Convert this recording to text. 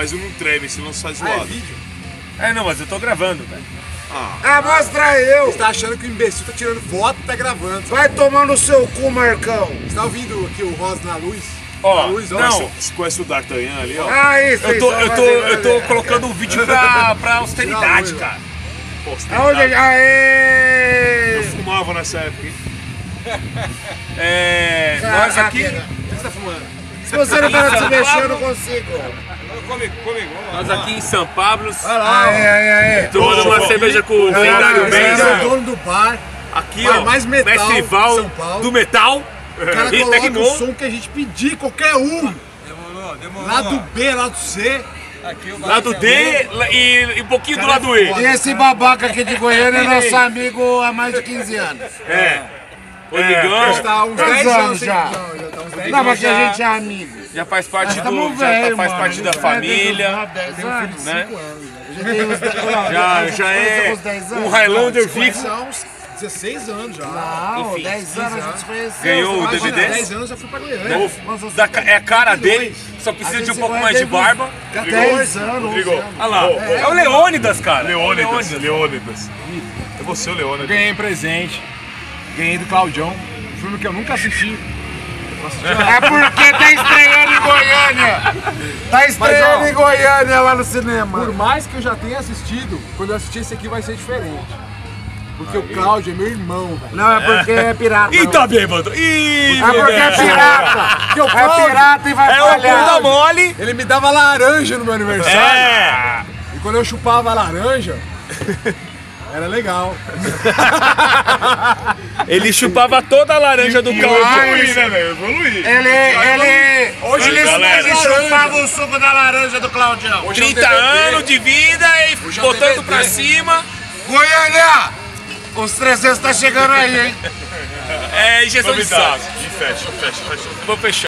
Mas não treme, senão sai zoado. Não, mas eu tô gravando, velho. Mostra eu! Você tá achando que o imbecil tá tirando foto e tá gravando. Vai tomar no seu cu, Marcão! Você tá ouvindo aqui o Rosa na luz? Ó, Não. Você conhece o D'Artagnan ali, ó? Isso, Eu tô colocando um vídeo pra austeridade, cara. Aonde? Aê! Eu fumava nessa época, hein? Nós aqui... O que você tá fumando? Se você não para de se mexer, eu não consigo. Comigo. Nós aqui em São Pablo, Aê! tomando uma cerveja com o Vendário Esse é o Mendes. dono do bar. Aqui, Bar ó, mais metal Mestre de Val São Paulo. do metal. O cara E coloca Tecno. o som que a gente pedir, qualquer um. Demorou. Lado B, lado C. Aqui o Lado D e um pouquinho do lado E. E esse babaca aqui de Goiânia é nosso amigo há mais de 15 anos. Rodrigão Tá uns Quantos 10 anos anos já? Não, já tá uns 10 Não, anos. mas que a gente é amigo. já faz parte Tamo do, velho, já faz mano. parte da família, Tem um filho de né? 5 anos. Já tem uns 10 Já é uns 10 um anos. Highlander Conhece fixo. há uns 16 anos já. Não, Enfim, 10 anos a gente se conheceu. Ganhou o Imagina, DVD? 10 anos eu fui pra Goiânia. É a cara dele, só precisa de um pouco mais de barba. 10 anos, 11 Rodrigo. anos. Olha lá, é o Leônidas, cara. Leônidas. É você o Leônidas. Ganhei presente. Ganhei do Claudião. Um filme que eu nunca assisti. É porque tá estreando em Goiânia. Tá estreando em Goiânia lá no cinema. Por mais que eu já tenha assistido, quando eu assistir esse aqui vai ser diferente. Porque o Cláudio é meu irmão, velho. Não, é porque é pirata. Ih, tá bêbado. Ih, É porque é pirata. Porque o É Cláudio, pirata e vai é o falhar. bunda mole. ele me dava laranja no meu aniversário. É. E quando eu chupava a laranja, era legal. Ele chupava toda a laranja do Cláudio. Evoluí, né, velho? Evoluí. Hoje Ele chupava o suco da laranja do Claudião. 30 anos de vida e botando pra cima. Goiânia! Os 300 tá chegando aí, hein? É injeção de saco. Novidade. E fecha. Vou fechar.